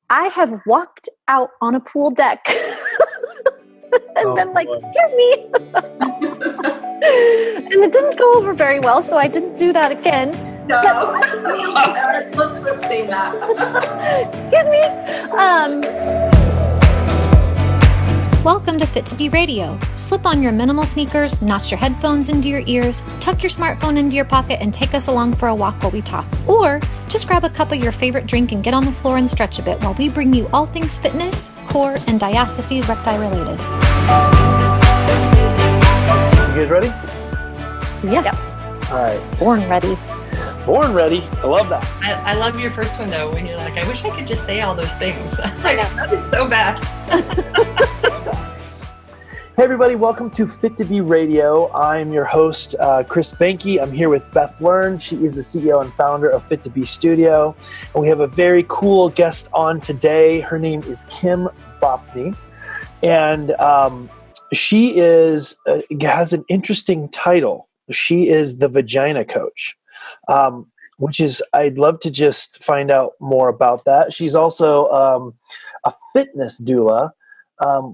I have walked out on a pool deck and been like, excuse me. And it didn't go over very well, so I didn't do that again. No. I would love to have seen that. Excuse me. Welcome to Fit2B Radio. Slip on your minimal sneakers, notch your headphones into your ears, tuck your smartphone into your pocket, and take us along for a walk while we talk. Or just grab a cup of your favorite drink and get on the floor and stretch a bit while we bring you all things fitness, core, and diastasis recti related. You guys ready? Yes. Yep. All right. Born ready. Born ready. I love that. I love your first one though, when you're like, I wish I could just say all those things. I know, that is so bad. Hey everybody, welcome to Fit2B Radio. I'm your host, Chris Banky. I'm here with Beth Learn. She is the CEO and founder of Fit2B Studio. And we have a very cool guest on today. Her name is Kim Vopni. And she has an interesting title. She is the Vagina Coach, which is, I'd love to just find out more about that. She's also a fitness doula,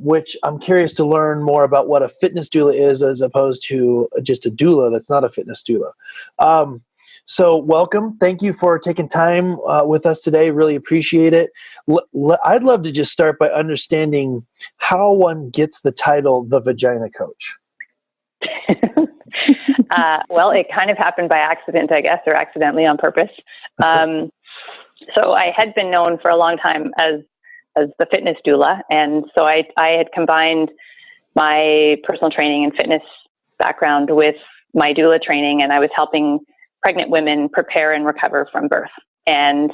which I'm curious to learn more about what a fitness doula is as opposed to just a doula that's not a fitness doula. So welcome. Thank you for taking time with us today. Really appreciate it. I'd love to just start by understanding how one gets the title, the Vagina Coach. Well, it kind of happened by accident, I guess, or accidentally on purpose. So I had been known for a long time as the fitness doula. And so I had combined my personal training and fitness background with my doula training, and I was helping pregnant women prepare and recover from birth. And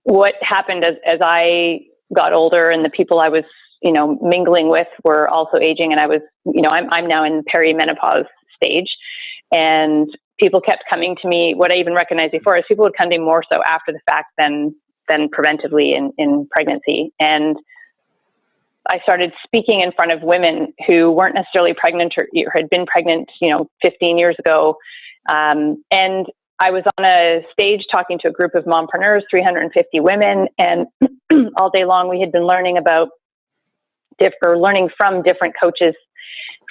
what happened as I got older and the people I was, mingling with were also aging, and I was, I'm now in perimenopause stage, and people kept coming to me. What I even recognized before is people would come to me more so after the fact than preventively in pregnancy. And I started speaking in front of women who weren't necessarily pregnant or had been pregnant, 15 years ago. And I was on a stage talking to a group of mompreneurs, 350 women. And all day long, we had been learning learning from different coaches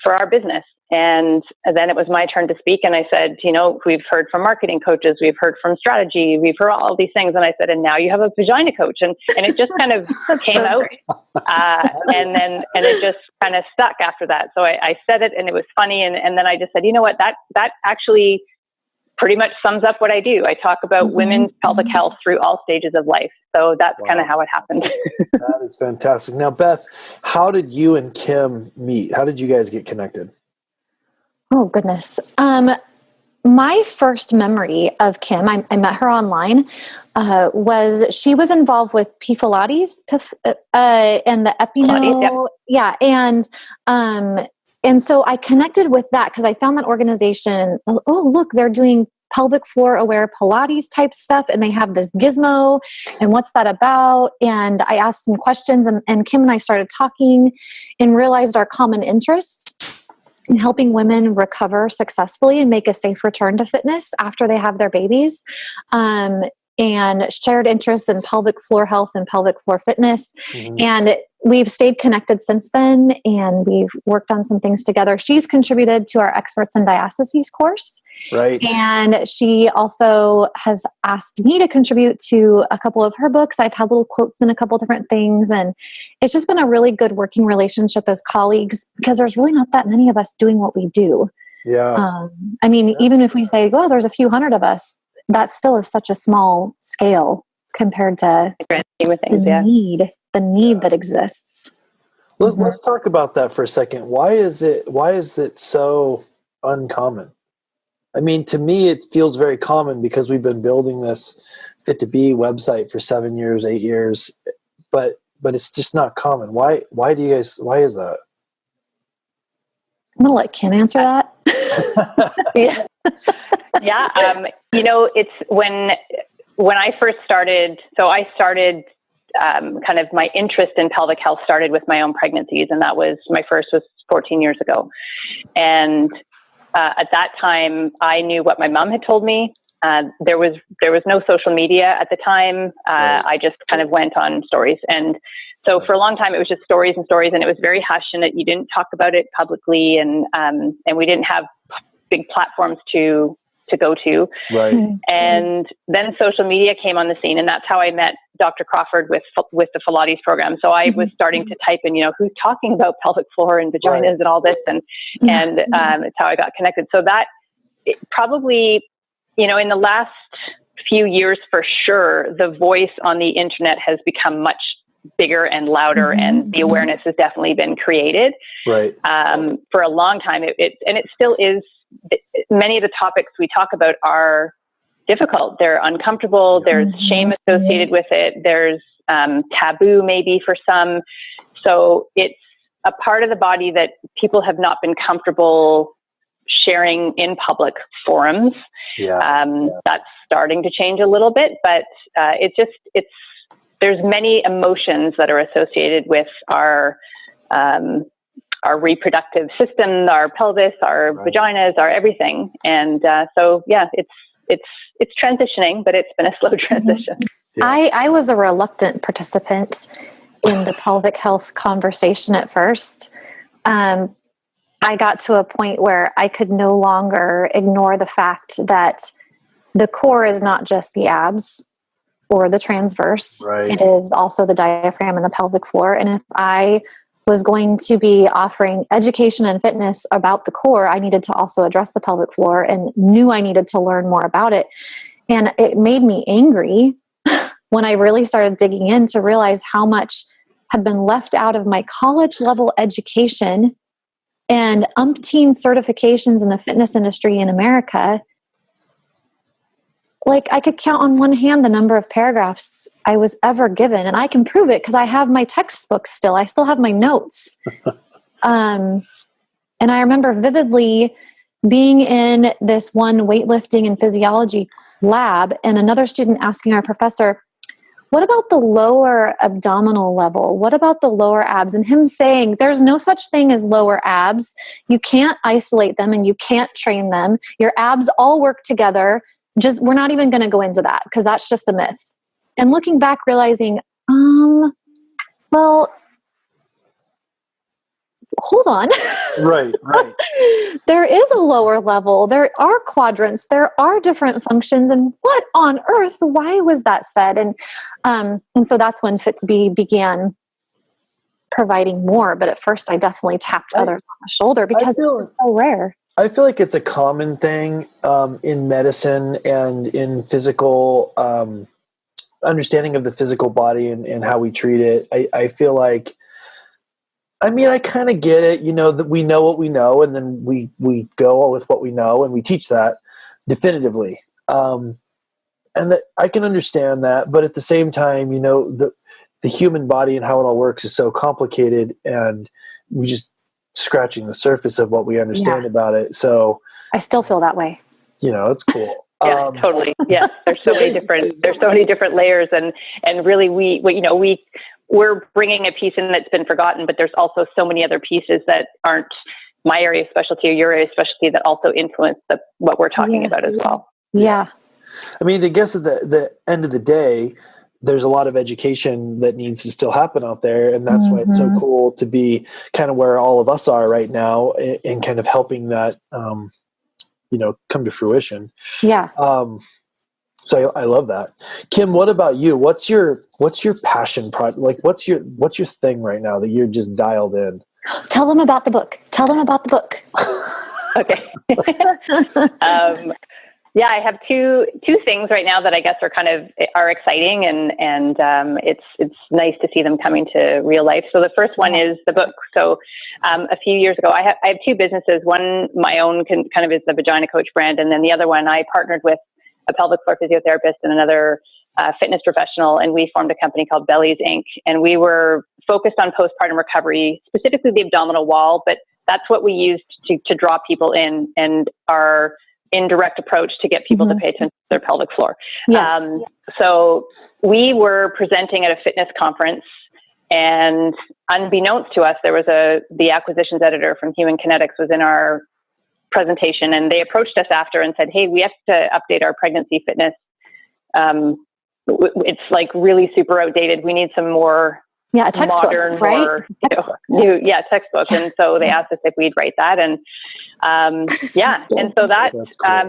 for our business. And then it was my turn to speak. And I said, we've heard from marketing coaches, we've heard from strategy, we've heard all these things. And I said, and now you have a vagina coach. And it just kind of came out. And it just kind of stuck after that. So I said it and it was funny. And then I just said, you know what, that actually pretty much sums up what I do. I talk about women's pelvic health through all stages of life. So that's kind of how it happened. That is fantastic. Now, Beth, how did you and Kim meet? How did you guys get connected? Oh, goodness. My first memory of Kim, I met her online, was she was involved with Pilates and the Epino. Yeah. And so I connected with that because I found that organization. Oh, look, they're doing pelvic floor aware Pilates type stuff. And they have this gizmo and what's that about? And I asked some questions and Kim and I started talking and realized our common interests in helping women recover successfully and make a safe return to fitness after they have their babies, and shared interests in pelvic floor health and pelvic floor fitness. Mm-hmm. And we've stayed connected since then, and we've worked on some things together. She's contributed to our Experts in Diastasis course. Right. And she also has asked me to contribute to a couple of her books. I've had little quotes in a couple different things. And it's just been a really good working relationship as colleagues because there's really not that many of us doing what we do. Yeah. Even if we say, well, there's a few hundred of us, that still is such a small scale compared to the need that exists. Let's talk about that for a second. Why is it so uncommon? I mean, to me, it feels very common because we've been building this Fit2B website for 7 years, 8 years, but it's just not common. Why is that? I'm going to let Kim answer that. Yeah. It's when I first started, so I started kind of my interest in pelvic health started with my own pregnancies. And that was, my first was 14 years ago. And at that time, I knew what my mom had told me. there was no social media at the time. I just kind of went on stories. And so for a long time, it was just stories and stories, and it was very hush, and you didn't talk about it publicly. And we didn't have big platforms to go to. Right. And then social media came on the scene, and that's how I met Dr. Crawford with the Pilates program. So I was starting to type in, who's talking about pelvic floor and vaginas and all this, and it's how I got connected. So that probably, in the last few years, for sure, the voice on the internet has become much bigger and louder, and the awareness has definitely been created. Right. For a long time, it still is. Many of the topics we talk about are difficult. They're uncomfortable. There's shame associated with it. There's taboo maybe for some. So it's a part of the body that people have not been comfortable sharing in public forums. That's starting to change a little bit, but there's many emotions that are associated with our reproductive system, our pelvis, our vaginas, our everything. And it's transitioning, but it's been a slow transition. Yeah. I was a reluctant participant in the pelvic health conversation at first. I got to a point where I could no longer ignore the fact that the core is not just the abs or the transverse. Right. It is also the diaphragm and the pelvic floor. And if I was going to be offering education and fitness about the core, I needed to also address the pelvic floor, and knew I needed to learn more about it. And it made me angry when I really started digging in to realize how much had been left out of my college level education and umpteen certifications in the fitness industry in America. Like, I could count on one hand the number of paragraphs I was ever given, and I can prove it because I have my textbooks still. I still have my notes. And I remember vividly being in this one weightlifting and physiology lab, and another student asking our professor, what about the lower abdominal level? What about the lower abs? And him saying, there's no such thing as lower abs. You can't isolate them and you can't train them. Your abs all work together. We're not even going to go into that because that's just a myth. And looking back, realizing, well, hold on. Right. There is a lower level. There are quadrants. There are different functions. And what on earth? Why was that said? And so that's when Fit2B began providing more. But at first, I definitely tapped others on the shoulder because it was so rare. I feel like it's a common thing in medicine and in physical understanding of the physical body and how we treat it. I feel like, I kind of get it, that we know what we know, and then we go with what we know, and we teach that definitively. And that I can understand that, but at the same time, the human body and how it all works is so complicated, and we just scratching the surface of what we understand about it. So I still feel that way. It's cool. Yeah, totally. Yeah. There's so many different layers, and really we're bringing a piece in that's been forgotten, but there's also so many other pieces that aren't my area of specialty or your area of specialty that also influence what we're talking about as well. Yeah. I guess at the end of the day, there's a lot of education that needs to still happen out there. And that's why it's so cool to be kind of where all of us are right now and kind of helping that, come to fruition. Yeah. So I love that. Kim, what about you? What's your passion project? Like, what's your thing right now that you're just dialed in? Tell them about the book. Okay. Yeah, I have two things right now that I guess are exciting, and it's nice to see them coming to real life. So the first one is the book. So a few years ago, I have two businesses. One, my own, kind of is the Vagina Coach brand, and then the other one, I partnered with a pelvic floor physiotherapist and another fitness professional, and we formed a company called Bellies Inc. And we were focused on postpartum recovery, specifically the abdominal wall, but that's what we used to draw people in, and our indirect approach to get people to pay attention to their pelvic floor. Yes. So we were presenting at a fitness conference, and unbeknownst to us, there was the acquisitions editor from Human Kinetics was in our presentation, and they approached us after and said, hey, we have to update our pregnancy fitness. It's like really super outdated. We need some more textbook, modern, right? more new, textbook. And so they asked us if we'd write that, and and so that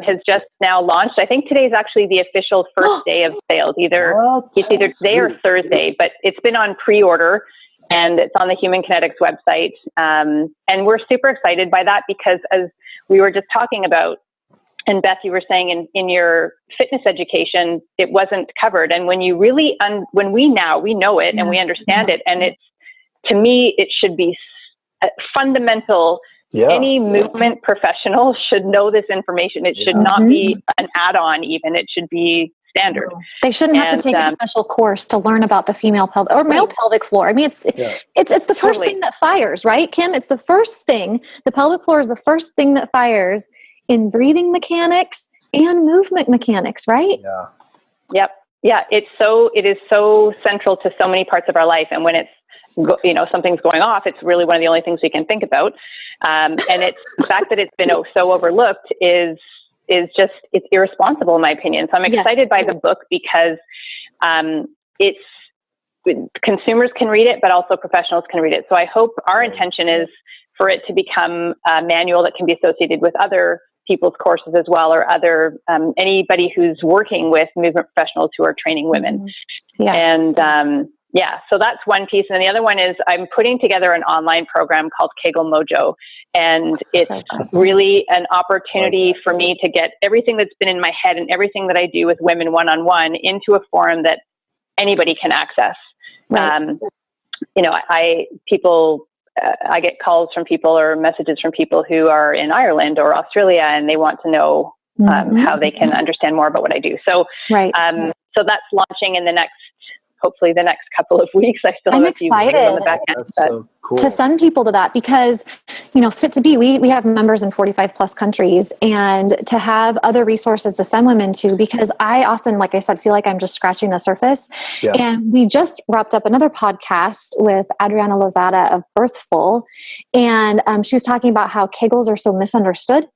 has just now launched. I think today is actually the official first day of sales. It's either today or Thursday, but it's been on pre-order, and it's on the Human Kinetics website. And we're super excited by that because, as we were just talking about, and Beth, you were saying in your fitness education, it wasn't covered. And when you really, when we know it and we understand it, and it's, to me, it should be fundamental. Yeah. Any movement professional should know this information. It should not be an add-on even. It should be standard. They shouldn't have to take a special course to learn about the female pelvic or male pelvic floor. I mean, it's the first thing that fires, right, Kim? It's the first thing. The pelvic floor is the first thing that fires in breathing mechanics and movement mechanics, right? Yeah. Yep. Yeah. It is so central to so many parts of our life. And when it's, something's going off, it's really one of the only things we can think about. And it's the fact that it's been so overlooked is just, it's irresponsible in my opinion. So I'm excited by the book because, consumers can read it, but also professionals can read it. So I hope our intention is for it to become a manual that can be associated with other people's courses as well, or other anybody who's working with movement professionals who are training women. Yeah. And so that's one piece. And the other one is I'm putting together an online program called Kegel Mojo. And it's really an opportunity for me to get everything that's been in my head and everything that I do with women one-on-one into a forum that anybody can access. Right. I get calls from people or messages from people who are in Ireland or Australia, and they want to know how they can understand more about what I do. So, so that's launching in hopefully the next couple of weeks. I still have a few things on the back end. That's so cool. To send people to that, because, Fit2B, we have members in 45 plus countries, and to have other resources to send women to, because I often, like I said, feel like I'm just scratching the surface. Yeah. And we just wrapped up another podcast with Adriana Lozada of Birthful. And she was talking about how Kegels are so misunderstood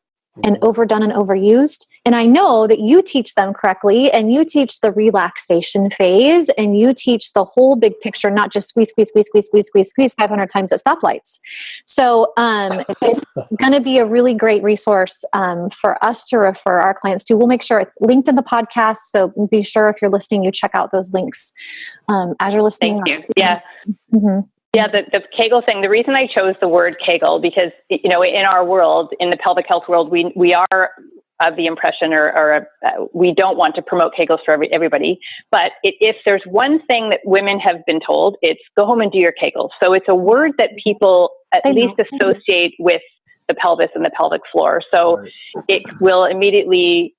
and overdone and overused. And I know that you teach them correctly, and you teach the relaxation phase, and you teach the whole big picture, not just squeeze 500 times at stoplights. So it's going to be a really great resource for us to refer our clients to. We'll make sure it's linked in the podcast. So be sure if you're listening, you check out those links as you're listening. Thank you. Yeah. Mm-hmm. Yeah, the Kegel thing, the reason I chose the word Kegel, because, in our world, in the pelvic health world, we are of the impression or we don't want to promote Kegels for everybody. But if there's one thing that women have been told, it's go home and do your Kegels. So it's a word that people at least associate with the pelvis and the pelvic floor. So it will immediately,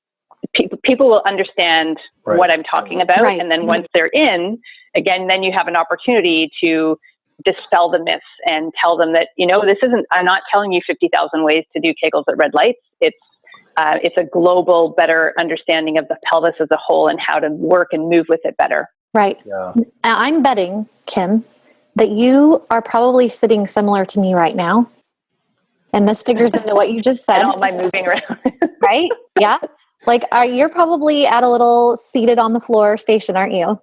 people will understand what I'm talking about. Right. And then once they're in, again, then you have an opportunity to dispel the myths and tell them that, this isn't, I'm not telling you 50,000 ways to do Kegels at red lights. It's a global, better understanding of the pelvis as a whole and how to work and move with it better. Right. Yeah. I'm betting, Kim, that you are probably sitting similar to me right now. And this figures into what you just said. And all my moving around. Right? Yeah. You're probably at a little seated on the floor station, aren't you?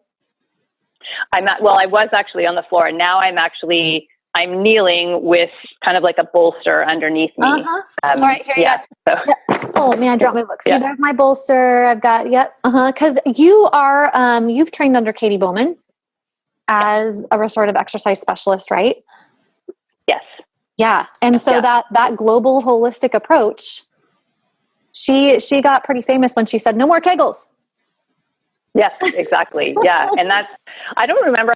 I was actually on the floor, and now I'm kneeling with kind of like a bolster underneath me. All right, here you go. So. Oh man, I dropped my book. See, there's my bolster. I've got, because you are, you've trained under Katie Bowman as a restorative exercise specialist, right? Yes. Yeah. And so that global holistic approach, she got pretty famous when she said, no more Kegels. Yes, exactly. Yeah. And I don't remember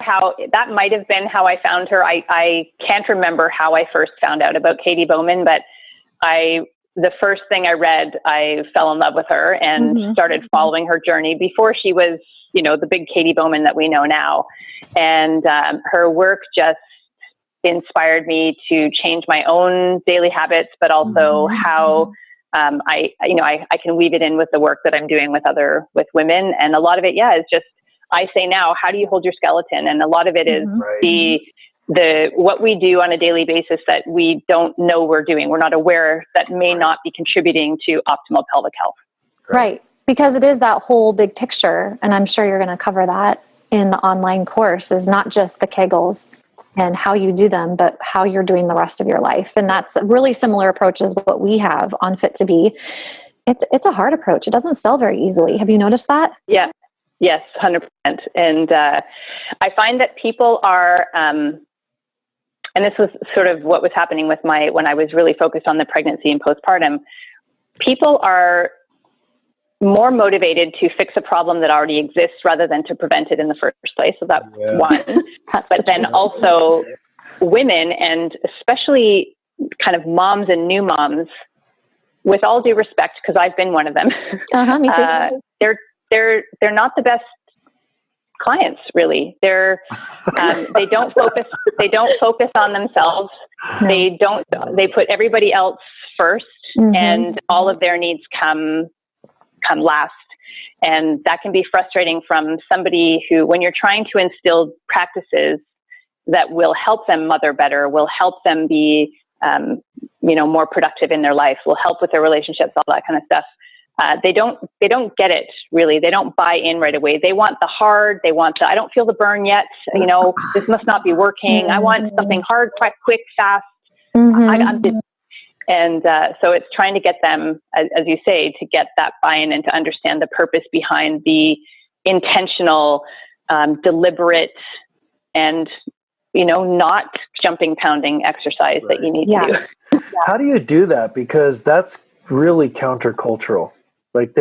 that might have been how I found her. I can't remember how I first found out about Katie Bowman, but the first thing I read, I fell in love with her and started following her journey before she was, the big Katie Bowman that we know now. And her work just inspired me to change my own daily habits, but also how I can weave it in with the work that I'm doing with women. And a lot of it, is just, I say now, how do you hold your skeleton? And a lot of it is what we do on a daily basis that we don't know we're doing, we're not aware, that may not be contributing to optimal pelvic health. Right. Because it is that whole big picture. And I'm sure you're going to cover that in the online course, is not just the Kegels and how you do them, but how you're doing the rest of your life. And that's a really similar approach as what we have on Fit2B. It's a hard approach. It doesn't sell very easily. Have you noticed that? Yeah. Yes, 100%. And I find that people are, and this was sort of what was happening with when I was really focused on the pregnancy and postpartum, people are more motivated to fix a problem that already exists rather than to prevent it in the first place. So that's one. But then also women, and especially kind of moms and new moms, with all due respect, because I've been one of them, me too. They're not the best clients, really. They don't focus on themselves. They put everybody else first, and all of their needs come last. And that can be frustrating from somebody who, when you're trying to instill practices that will help them mother better, will help them be, more productive in their life, will help with their relationships, all that kind of stuff. They don't get it, really. They don't buy in right away. They want the hard, I don't feel the burn yet. This must not be working. I want something hard, quick, fast. I'm busy. And so it's trying to get them, as you say, to get that buy-in and to understand the purpose behind the intentional, deliberate, and, not jumping, pounding exercise that you need to do. How do you do that? Because that's really countercultural. Like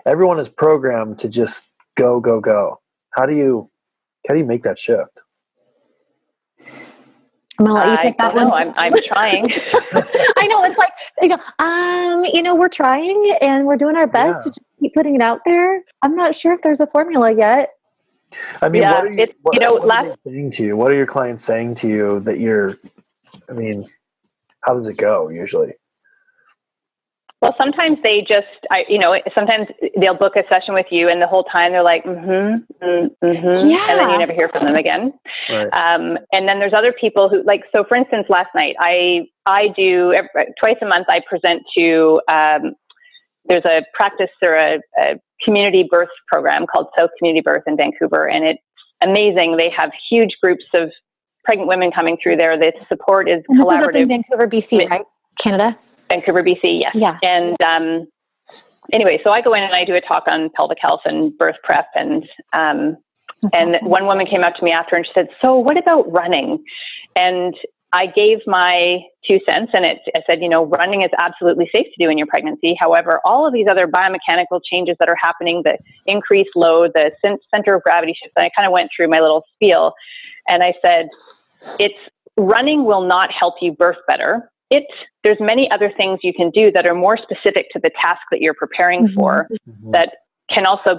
everyone is programmed to just go, go, go. How do you make that shift? I'm going to let you take that one. I'm trying. I know. It's like, we're trying and we're doing our best to just keep putting it out there. I'm not sure if there's a formula yet. I mean, what are they saying to you? What are your clients saying to you that how does it go usually? Well, sometimes sometimes they'll book a session with you, and the whole time they're like, and then you never hear from them again. Right. And then there's other people who, so for instance, last night, I do twice a month, I present to, there's a practice or a community birth program called South Community Birth in Vancouver, and it's amazing. They have huge groups of pregnant women coming through there. The support is and collaborative. This is up in Vancouver, BC, right? Canada? Vancouver, BC, yes. Yeah. And anyway, so I go in and I do a talk on pelvic health and birth prep. And awesome. One woman came up to me after and she said, "So what about running?" And I gave my 2 cents, and I said, running is absolutely safe to do in your pregnancy. However, all of these other biomechanical changes that are happening, the increased load, the center of gravity shifts, and I kind of went through my little spiel. And I said, running will not help you birth better. There's many other things you can do that are more specific to the task that you're preparing for, that can also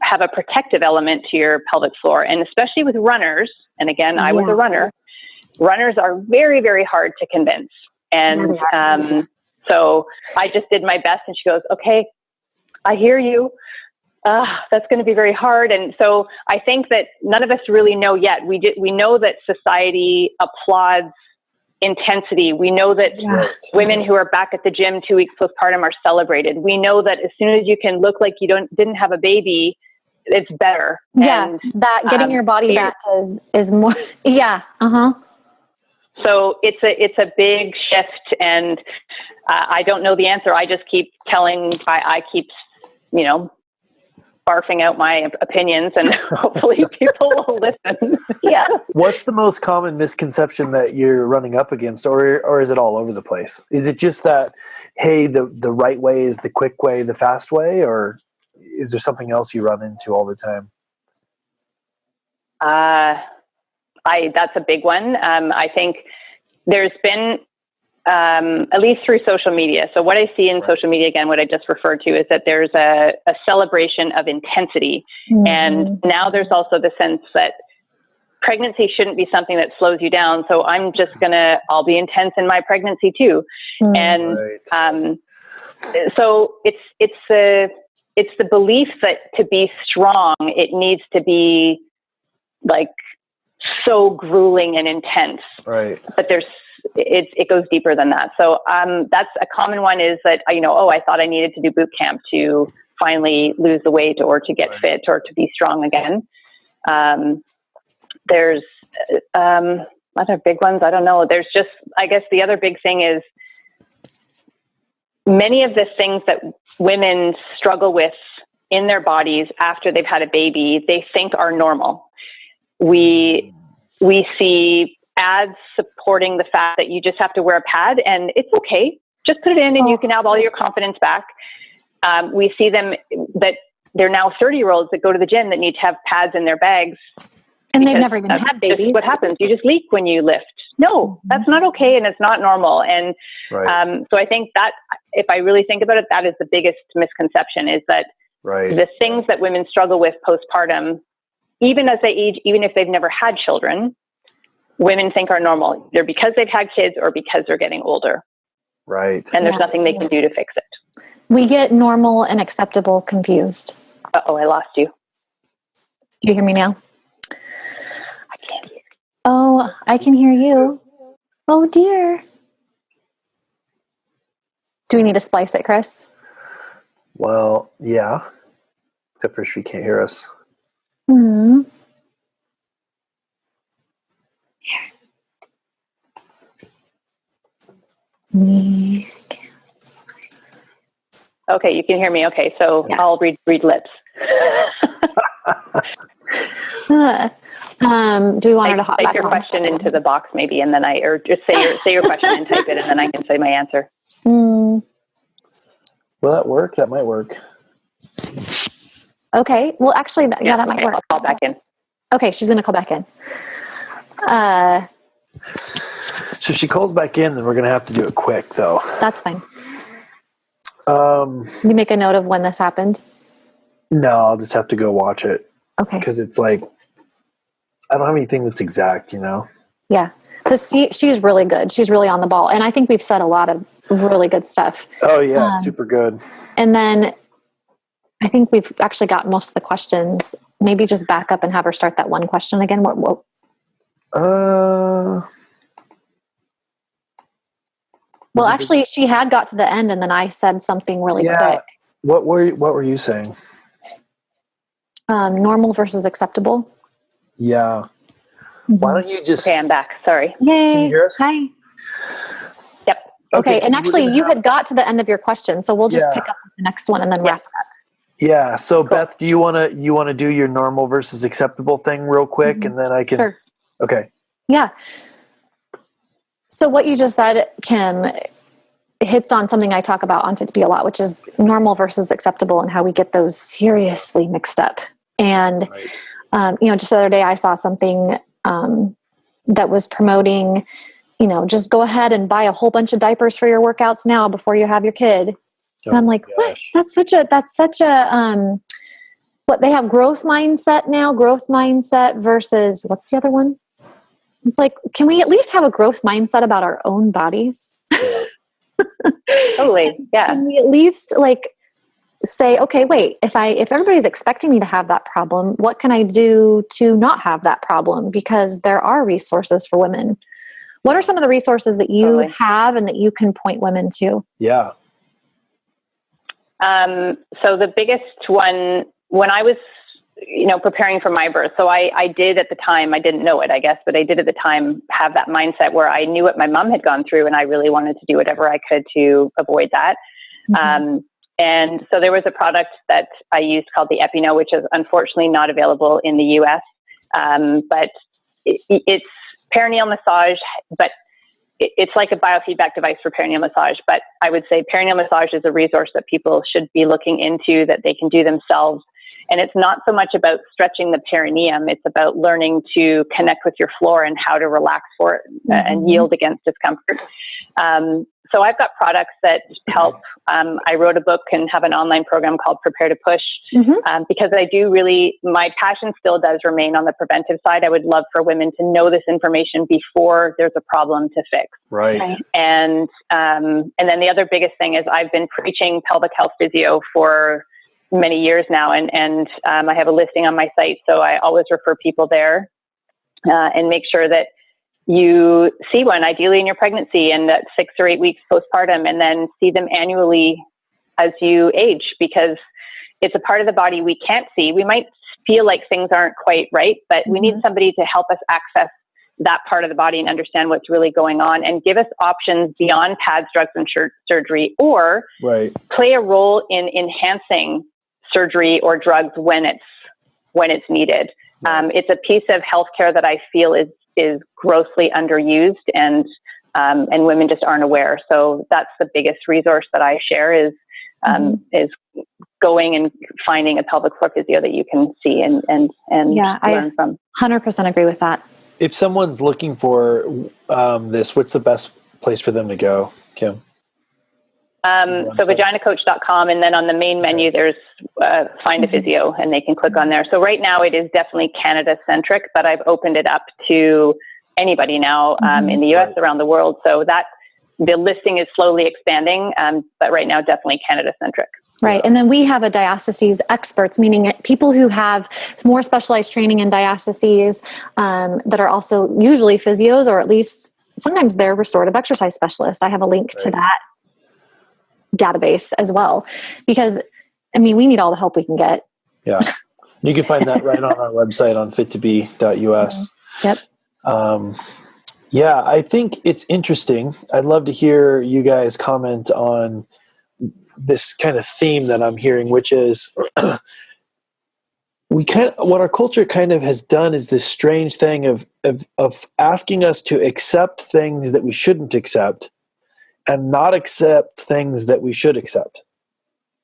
have a protective element to your pelvic floor. And especially with runners, and again, I was a runner, runners are very, very hard to convince. And so I just did my best, and she goes, "Okay, I hear you. That's going to be very hard." And so I think that none of us really know yet. We know that society applauds intensity. We know that women who are back at the gym 2 weeks postpartum are celebrated. We know that as soon as you can look like you didn't have a baby, it's better. Yeah, and, that getting your body back is more. Yeah. So it's a big shift, and I don't know the answer. I just keep I keep barfing out my opinions, and hopefully people will listen. Yeah. What's the most common misconception that you're running up against, or is it all over the place? Is it just that, hey, the right way is the quick way, the fast way, or is there something else you run into all the time? That's a big one. I think there's been, at least through social media. So what I see in social media, again, what I just referred to, is that there's a celebration of intensity. And now there's also the sense that pregnancy shouldn't be something that slows you down. So I'll be intense in my pregnancy too. And so it's the belief that to be strong, it needs to be like so grueling and intense. Right. But it goes deeper than that. So that's a common one, is that, I thought I needed to do boot camp to finally lose the weight or to get fit or to be strong again. There's other big ones. I don't know. There's just, I guess the other big thing is many of the things that women struggle with in their bodies after they've had a baby, they think are normal. We see ads supporting the fact that you just have to wear a pad and it's okay. Just put it in and you can have all your confidence back. We see them that they're now 30-year-olds that go to the gym that need to have pads in their bags. And they've never even had babies. What happens? You just leak when you lift. No, that's not okay. And it's not normal. And so I think that if I really think about it, that is the biggest misconception, is that the things that women struggle with postpartum, even as they age, even if they've never had children, women think are normal, either because they've had kids or because they're getting older. Right. And there's nothing they can do to fix it. We get normal and acceptable confused. Uh-oh, I lost you. Do you hear me now? I can't hear you. Oh, I can hear you. Oh, dear. Do we need to splice it, Chris? Well, yeah. Except for she can't hear us. Hmm. Okay, you can hear me. Okay, so I'll read lips. Do we want her to hop back type your on? question into the box maybe, and then or just say your question and type it, and then I can say my answer. Mm. Will that work? That might work. Okay. Well, actually, that might work. I'll call back in. Okay, she's going to call back in. So she calls back in, then we're going to have to do it quick, though. That's fine. You make a note of when this happened? No, I'll just have to go watch it. Okay. Because it's like, I don't have anything that's exact, Yeah. Because she's really good. She's really on the ball. And I think we've said a lot of really good stuff. Oh, yeah. Super good. And then I think we've actually got most of the questions. Maybe just back up and have her start that one question again. What? Well, actually, she had got to the end, and then I said something really quick. What were you saying? Normal versus acceptable. Yeah. Why don't you just... Okay, I'm back. Sorry. Yay. Can you hear us? Hi. Yep. Okay, and actually, you had got to the end of your question, so we'll just pick up the next one and then wrap it up. Yeah. So, cool. Beth, do you want to do your normal versus acceptable thing real quick, and then I can... Sure. Okay. Yeah. So what you just said, Kim, hits on something I talk about on Fit2B a lot, which is normal versus acceptable and how we get those seriously mixed up. And, just the other day I saw something that was promoting, just go ahead and buy a whole bunch of diapers for your workouts now before you have your kid. And I'm like, what? That's such a, what they have growth mindset versus what's the other one? It's like, can we at least have a growth mindset about our own bodies? Totally. Yeah. Can we at least say, okay, wait, if everybody's expecting me to have that problem, what can I do to not have that problem? Because there are resources for women. What are some of the resources that you have and that you can point women to? Yeah. So the biggest one, when I was, preparing for my birth. So I did at the time, I didn't know it, I guess, but I did at the time have that mindset where I knew what my mom had gone through and I really wanted to do whatever I could to avoid that. Mm-hmm. And so there was a product that I used called the Epino, which is unfortunately not available in the US. But it's perineal massage, but it's like a biofeedback device for perineal massage. But I would say perineal massage is a resource that people should be looking into, that they can do themselves. And it's not so much about stretching the perineum. It's about learning to connect with your floor and how to relax for it and yield against discomfort. So I've got products that help. I wrote a book and have an online program called Prepare to Push because I do really, my passion still does remain on the preventive side. I would love for women to know this information before there's a problem to fix. Right. And then the other biggest thing is I've been preaching pelvic health physio for many years now. And I have a listing on my site. So I always refer people there. and make sure that you see one, ideally in your pregnancy and at 6 or 8 weeks postpartum, and then see them annually as you age, because it's a part of the body we can't see. We might feel like things aren't quite right, but we need somebody to help us access that part of the body and understand what's really going on and give us options beyond pads, drugs, and surgery, or play a role in enhancing surgery or drugs when it's needed. It's a piece of healthcare that I feel is grossly underused, and women just aren't aware. So that's the biggest resource that I share is going and finding a pelvic floor physio that you can see and learn from. 100% agree with that. If someone's looking for this, what's the best place for them to go, Kim? So vaginacoach.com, and then on the main menu, there's find a physio, and they can click on there. So right now it is definitely Canada-centric, but I've opened it up to anybody now in the US, around the world. So that the listing is slowly expanding, but right now definitely Canada-centric. Right. And then we have a Diastasis Experts, meaning people who have more specialized training in diastases that are also usually physios, or at least sometimes they're restorative exercise specialists. I have a link to that database as well, because I mean, we need all the help we can get. Yeah. You can find that right on our website on fit2b.us. Yep. Yeah, I think it's interesting. I'd love to hear you guys comment on this kind of theme that I'm hearing, which is what our culture kind of has done is this strange thing of asking us to accept things that we shouldn't accept and not accept things that we should accept.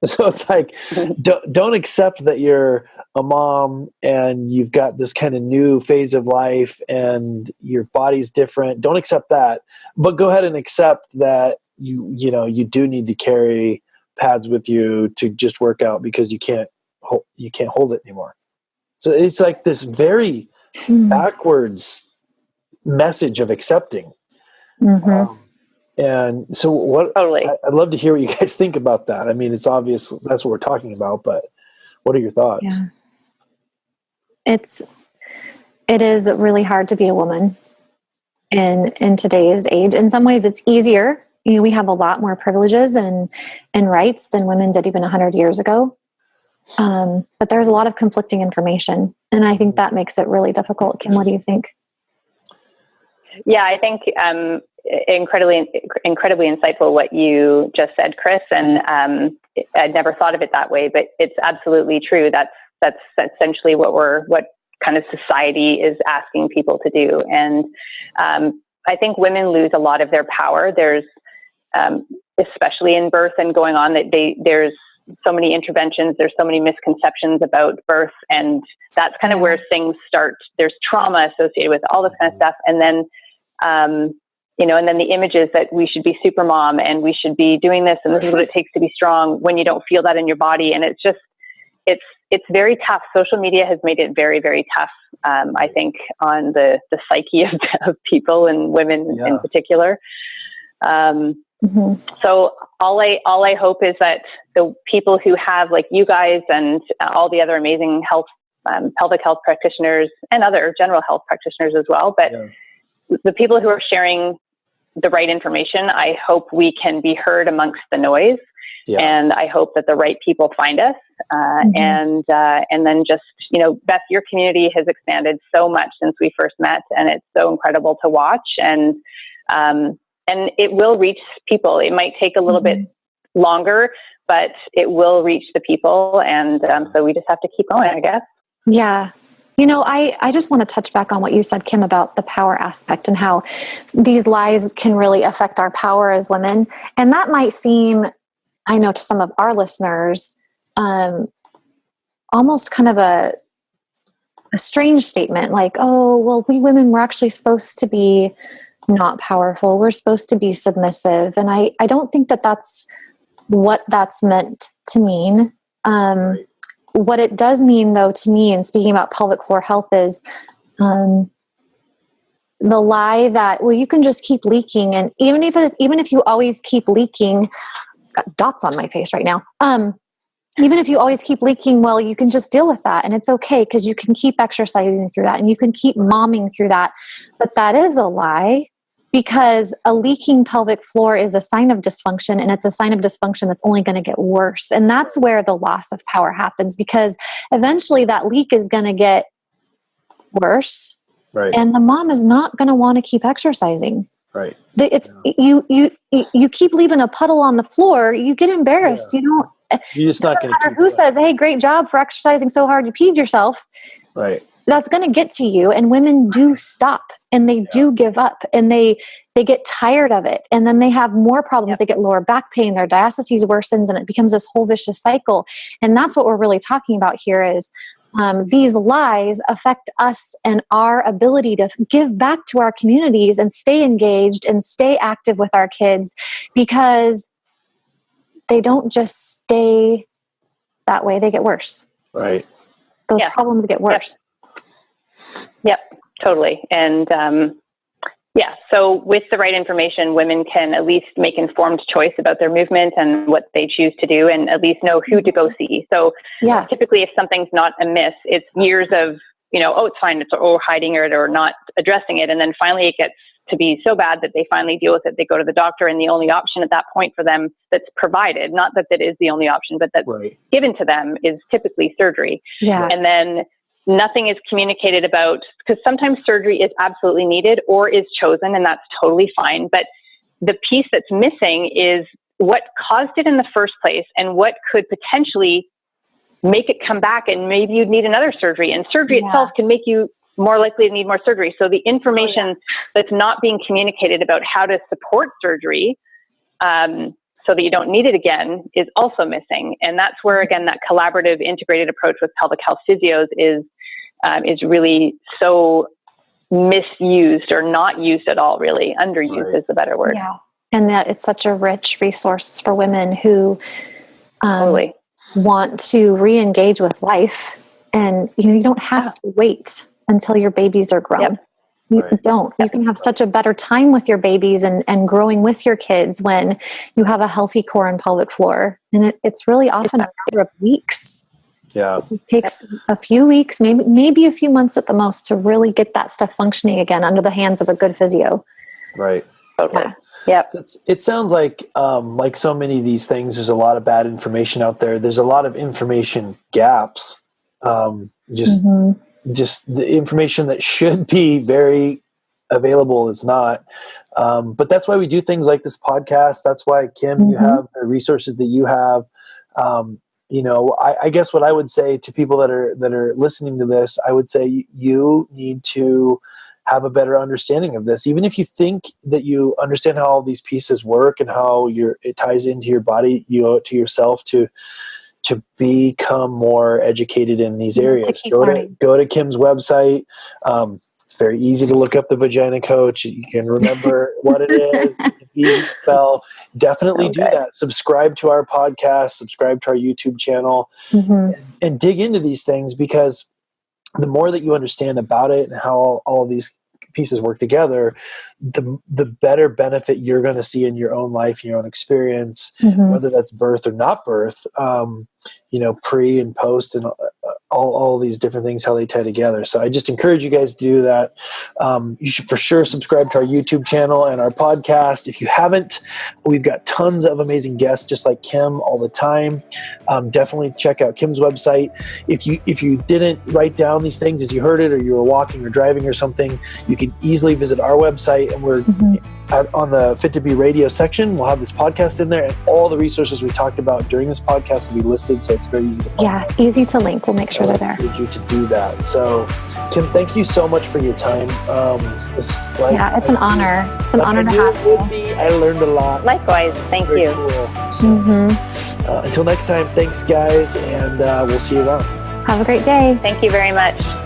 So it's like, don't accept that you're a mom and you've got this kind of new phase of life and your body's different. Don't accept that, but go ahead and accept that you do need to carry pads with you to just work out because you can't hold it anymore. So it's like this very backwards message of accepting. And so I'd love to hear what you guys think about that. I mean, it's obvious that's what we're talking about, but what are your thoughts? Yeah. It is really hard to be a woman in today's age. In some ways it's easier. We have a lot more privileges and rights than women did even 100 years ago. But there's a lot of conflicting information, and I think that makes it really difficult. Kim, what do you think? Yeah, I think incredibly insightful what you just said, Chris. And I'd never thought of it that way, but it's absolutely true. That's essentially what kind of society is asking people to do. And I think women lose a lot of their power. There's especially in birth and going on, that there's so many interventions, there's so many misconceptions about birth, and that's kind of where things start. There's trauma associated with all this kind of stuff, and then and then the images that we should be super mom and we should be doing this and this is what it takes to be strong when you don't feel that in your body. And it's just it's very tough. Social media has made it very, very tough, I think, on the psyche of people and women in particular. So all I hope is that the people who have, like you guys and all the other amazing health, pelvic health practitioners and other general health practitioners as well, but the people who are sharing the right information, I hope we can be heard amongst the noise. And I hope that the right people find us. And then just, Beth, your community has expanded so much since we first met, and it's so incredible to watch. And it will reach people. It might take a little bit longer, but it will reach the people. And so we just have to keep going, I guess. Yeah. I just want to touch back on what you said, Kim, about the power aspect and how these lies can really affect our power as women. And that might seem, I know, to some of our listeners, almost kind of a strange statement, like, oh, well, we women, we're actually supposed to be not powerful. We're supposed to be submissive. And I don't think that that's what that's meant to mean. What it does mean, though, to me, and speaking about pelvic floor health, is the lie that, well, you can just keep leaking. And even if you always keep leaking, got dots on my face right now. even if you always keep leaking, well, you can just deal with that. And it's okay because you can keep exercising through that and you can keep momming through that. But that is a lie, because a leaking pelvic floor is a sign of dysfunction, and it's a sign of dysfunction that's only going to get worse. And that's where the loss of power happens, because eventually that leak is going to get worse. Right. And the mom is not going to want to keep exercising. Right. It's you keep leaving a puddle on the floor, you get embarrassed. Yeah. You're just not going to keep who says, hey, great job for exercising so hard you peed yourself. Right. That's going to get to you. And women do stop, and they do give up, and they get tired of it. And then they have more problems. They get lower back pain, their diastasis worsens, and it becomes this whole vicious cycle. And that's what we're really talking about here is these lies affect us and our ability to give back to our communities and stay engaged and stay active with our kids, because they don't just stay that way. They get worse. Right. Those problems get worse. Yep, totally. And so with the right information, women can at least make informed choice about their movement and what they choose to do, and at least know who to go see. So typically if something's not amiss, it's years of, oh, it's fine, or hiding it or not addressing it. And then finally it gets to be so bad that they finally deal with it. They go to the doctor, and the only option at that point for them that's provided, not that that is the only option, but that's given to them, is typically surgery. Yeah. And then nothing is communicated about, because sometimes surgery is absolutely needed or is chosen, and that's totally fine. But the piece that's missing is what caused it in the first place and what could potentially make it come back, and maybe you'd need another surgery, and surgery itself can make you more likely to need more surgery. So the information that's not being communicated about how to support surgery so that you don't need it again is also missing. And that's where, again, that collaborative integrated approach with pelvic health physios is really so misused, or not used at all, really. Underused is the better word. Yeah. And that it's such a rich resource for women who want to re-engage with life. And you don't have to wait until your babies are grown. You don't. You can have such a better time with your babies and growing with your kids when you have a healthy core and pelvic floor. And it's really often a matter of weeks. Yeah. It takes a few weeks, maybe a few months at the most, to really get that stuff functioning again under the hands of a good physio. Right. Okay. Yeah. It sounds like so many of these things, there's a lot of bad information out there. There's a lot of information gaps. Just the information that should be very available is not. But that's why we do things like this podcast. That's why, Kim, you have the resources that you have. I guess what I would say to people that are listening to this, I would say you need to have a better understanding of this. Even if you think that you understand how all these pieces work and how it ties into your body, you owe it to yourself to become more educated in these areas. Go to Kim's website. It's very easy to look up the Vagina Coach. You can remember what it is. Easy spell. Definitely do that. Subscribe to our podcast. Subscribe to our YouTube channel, and dig into these things, because the more that you understand about it and how all of these pieces work together, the better benefit you're going to see in your own life, in your own experience, whether that's birth or not birth, pre and post, and all these different things, how they tie together. So I just encourage you guys to do that. You should for sure subscribe to our YouTube channel and our podcast. If you haven't, we've got tons of amazing guests just like Kim all the time. Definitely check out Kim's website. If you didn't write down these things as you heard it, or you were walking or driving or something, you can easily visit our website, and we're on the Fit2B radio section. We'll have this podcast in there, and all the resources we talked about during this podcast will be listed, so it's very easy to find. Yeah, easy to link. We'll make sure they're there. I encourage you to do that. So, Kim, thank you so much for your time. It's an honor. It's an honor to have you. I learned a lot. Likewise. Thank you. Cool. So, until next time, thanks, guys, and we'll see you around. Have a great day. Thank you very much.